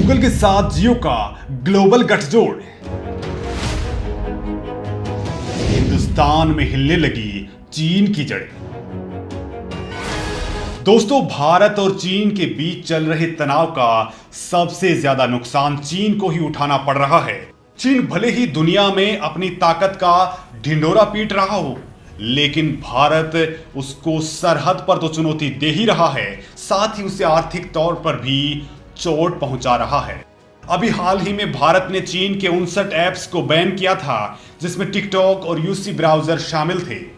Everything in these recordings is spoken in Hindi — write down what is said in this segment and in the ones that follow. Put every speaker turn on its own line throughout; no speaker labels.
गूगल के साथ जियो का ग्लोबल गठजोड़। हिंदुस्तान में हिलने लगी चीन की जड़ें। दोस्तों, भारत और चीन के बीच चल रहे तनाव का सबसे ज्यादा नुकसान चीन को ही उठाना पड़ रहा है। चीन भले ही दुनिया में अपनी ताकत का ढिंढोरा पीट रहा हो, लेकिन भारत उसको सरहद पर तो चुनौती दे ही रहा है, साथ ही उसे आर्थिक तौर पर भी चोट पहुंचा रहा है। अभी हाल ही में भारत ने चीन के 59 ऐप्स को बैन किया था, जिसमें टिकटॉक और यूसी ब्राउजर शामिल थे।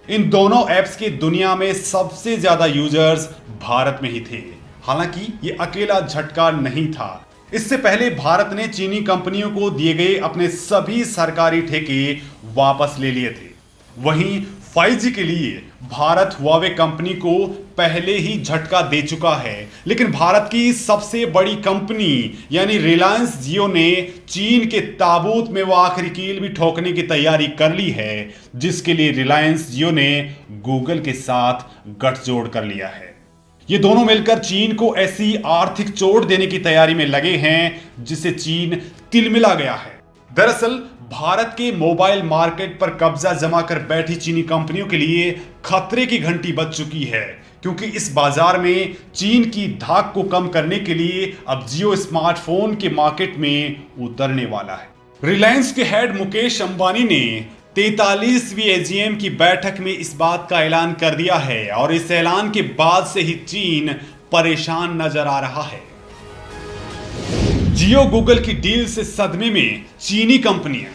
इन दोनों ऐप्स के दुनिया में सबसे ज्यादा यूजर्स भारत में ही थे। हालांकि ये अकेला झटका नहीं था। इससे पहले भारत ने चीनी कंपनियों को दिए गए अपने सभी सरकारी ठेके वापस ले लिए थे। वहीं 5G के लिए भारत हुआवे कंपनी को पहले ही झटका दे चुका है, लेकिन भारत की सबसे बड़ी कंपनी यानी रिलायंस जियो ने चीन के ताबूत में वो आखिरी कील भी ठोकने की तैयारी कर ली है, जिसके लिए रिलायंस जियो ने गूगल के साथ गठजोड़ कर लिया है। ये दोनों मिलकर चीन को ऐसी आर्थिक चोट देने की तैयारी में लगे हैं जिससे चीन तिलमिला गया है। दरअसल भारत के मोबाइल मार्केट पर कब्जा जमा कर बैठी चीनी कंपनियों के लिए खतरे की घंटी बज चुकी है, क्योंकि इस बाजार में चीन की धाक को कम करने के लिए अब जियो स्मार्टफोन के मार्केट में उतरने वाला है। रिलायंस के हेड मुकेश अंबानी ने 43वीं एजीएम की बैठक में इस बात का ऐलान कर दिया है, और इस ऐलान के बाद से ही चीन परेशान नजर आ रहा है। जियो गूगल की डील से सदमे में चीनी कंपनियां।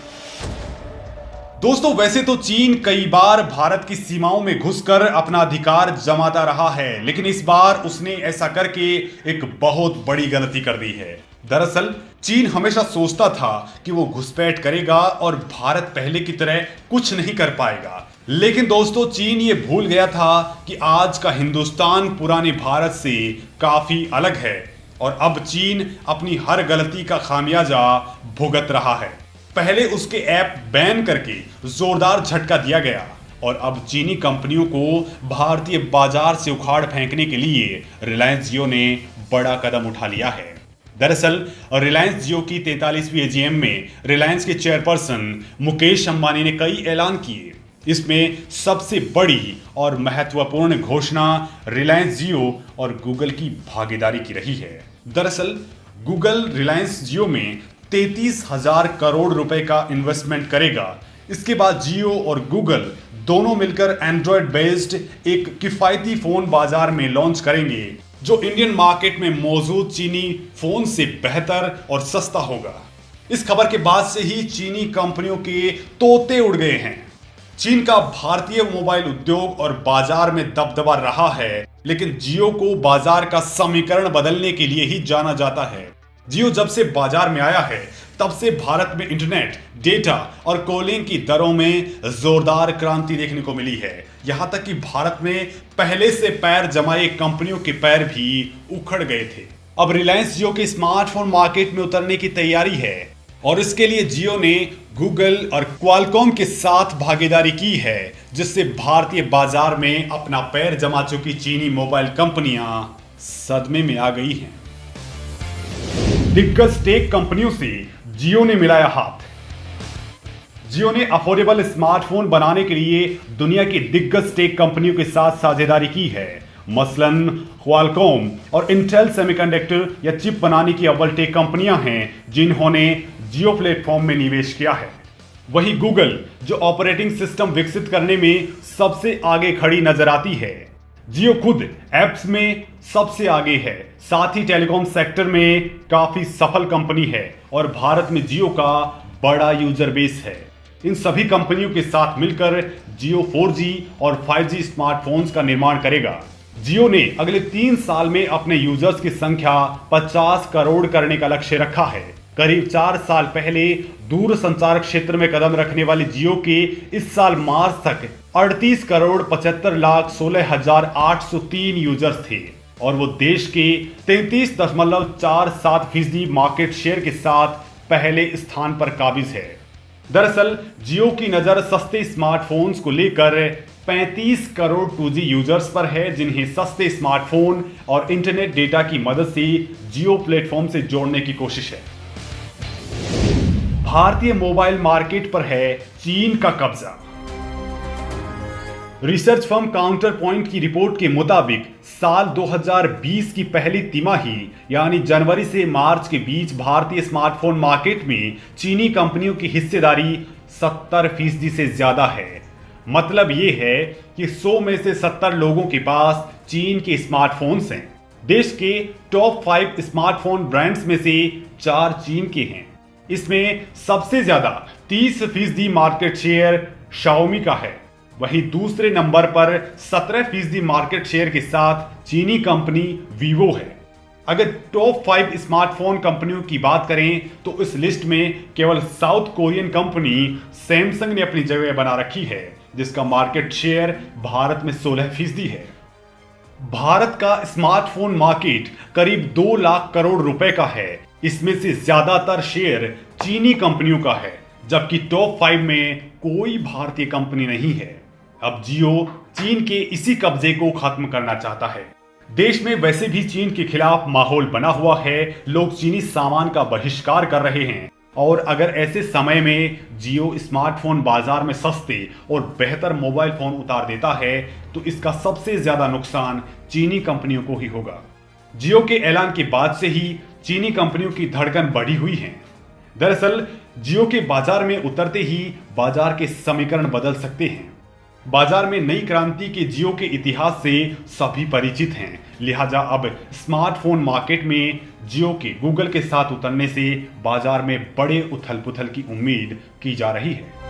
दोस्तों, वैसे तो चीन कई बार भारत की सीमाओं में घुसकर अपना अधिकार जमाता रहा है, लेकिन इस बार उसने ऐसा करके एक बहुत बड़ी गलती कर दी है। दरअसल चीन हमेशा सोचता था कि वो घुसपैठ करेगा और भारत पहले की तरह कुछ नहीं कर पाएगा, लेकिन दोस्तों चीन ये भूल गया था कि आज का हिंदुस्तान पुराने भारत से काफी अलग है, और अब चीन अपनी हर गलती का खामियाजा भुगत रहा है। पहले उसके ऐप बैन करके जोरदार झटका दिया गया, और अब चीनी कंपनियों को भारतीय बाजार से उखाड़ फेंकने के लिए रिलायंस जियो ने बड़ा कदम उठा लिया है। दरअसल रिलायंस जियो की 43वीं एजीएम में रिलायंस के चेयरपर्सन मुकेश अंबानी ने कई ऐलान किए। इसमें सबसे बड़ी और महत्वपूर्ण घोषणा रिलायंस जियो और गूगल की भागीदारी की रही है। दरअसल गूगल रिलायंस जियो में 33,000 करोड़ रुपए का इन्वेस्टमेंट करेगा। इसके बाद जियो और गूगल दोनों मिलकर एंड्रॉयड बेस्ड एक किफायती फोन बाजार में लॉन्च करेंगे, जो इंडियन मार्केट में मौजूद चीनी फोन से बेहतर और सस्ता होगा। इस खबर के बाद से ही चीनी कंपनियों के तोते उड़ गए हैं। चीन का भारतीय मोबाइल उद्योग और बाजार में दबदबा रहा है, लेकिन जियो को बाजार का समीकरण बदलने के लिए ही जाना जाता है। जियो जब से बाजार में आया है, तब से भारत में इंटरनेट, डेटा और कॉलिंग की दरों में जोरदार क्रांति देखने को मिली है। यहां तक कि भारत में पहले से पैर जमाए कंपनियों के पैर भी उखड़ गए थे। अब रिलायंस जियो के स्मार्टफोन मार्केट में उतरने की तैयारी है, और इसके लिए जियो ने गूगल और क्वालकॉम के साथ भागीदारी की है, जिससे भारतीय बाजार में अपना पैर जमा चुकी चीनी मोबाइल कंपनियां सदमे में आ गई हैं। दिग्गज टेक कंपनियों से जियो ने मिलाया हाथ। जियो ने अफोर्डेबल स्मार्टफोन बनाने के लिए दुनिया की दिग्गज टेक कंपनियों के साथ साझेदारी की है। मसलन क्वालकॉम और इंटेल सेमीकंडक्टर या चिप बनाने की अव्वल टेक कंपनियां हैं जिन्होंने जियो प्लेटफॉर्म में निवेश किया है। वहीं गूगल, जो ऑपरेटिंग सिस्टम विकसित करने में सबसे आगे खड़ी नजर आती है। जियो खुद एप्स में सबसे आगे है, साथ ही टेलीकॉम सेक्टर में काफी सफल कंपनी है, और भारत में जियो का बड़ा यूजर बेस है। इन सभी कंपनियों के साथ मिलकर जियो 4G और 5G स्मार्टफोन्स का निर्माण करेगा। जियो ने अगले 3 साल में अपने यूजर्स की संख्या 50 करोड़ करने का लक्ष्य रखा है। करीब 4 साल पहले दूर संचार क्षेत्र में कदम रखने वाली जियो के इस साल मार्च तक 38 करोड़ 75 लाख 16,803 यूजर्स थे, और वो देश के 33.47% मार्केट शेयर के साथ पहले स्थान पर काबिज है। दरअसल जियो की नजर सस्ते स्मार्टफोन्स को लेकर 35 करोड़ 2G यूजर्स पर है, जिन्हें सस्ते स्मार्टफोन और इंटरनेट डेटा की मदद से जियो प्लेटफॉर्म से जोड़ने की कोशिश है। भारतीय मोबाइल मार्केट पर है चीन का कब्जा। रिसर्च फर्म काउंटर पॉइंट की रिपोर्ट के मुताबिक साल 2020 की पहली तिमाही यानी जनवरी से मार्च के बीच भारतीय स्मार्टफोन मार्केट में चीनी कंपनियों की हिस्सेदारी 70% से ज्यादा है। मतलब ये है कि 100 में से 70 लोगों के पास चीन के स्मार्टफोन्स हैं। देश के टॉप 5 स्मार्टफोन ब्रांड्स में से 4 चीन के हैं। इसमें सबसे ज्यादा 30% मार्केट शेयर Xiaomi का है। वहीं दूसरे नंबर पर 17% मार्केट शेयर के साथ चीनी कंपनी वीवो है। अगर टॉप 5 स्मार्टफोन कंपनियों की बात करें तो इस लिस्ट में केवल साउथ कोरियन कंपनी सैमसंग ने अपनी जगह बना रखी है, जिसका मार्केट शेयर भारत में 16% है। भारत का स्मार्टफोन मार्केट करीब 2 लाख करोड़ रुपए का है। इसमें से ज्यादातर शेयर चीनी कंपनियों का है, जबकि टॉप 5 में कोई भारतीय कंपनी नहीं है। अब जियो चीन के इसी कब्जे को खत्म करना चाहता है। देश में वैसे भी चीन के खिलाफ माहौल बना हुआ है। लोग चीनी सामान का बहिष्कार कर रहे हैं और अगर ऐसे समय में जियो स्मार्टफोन बाजार में सस्ते और बेहतर मोबाइल फोन उतार देता है तो इसका सबसे ज्यादा नुकसान चीनी कंपनियों को ही होगा। जियो के ऐलान के बाद से ही चीनी कंपनियों की धड़कन बढ़ी हुई है। दरअसल जियो के बाजार में उतरते ही बाजार के समीकरण बदल सकते हैं। बाजार में नई क्रांति के जियो के इतिहास से सभी परिचित हैं, लिहाजा अब स्मार्टफोन मार्केट में जियो के गूगल के साथ उतरने से बाजार में बड़े उथल पुथल की उम्मीद की जा रही है।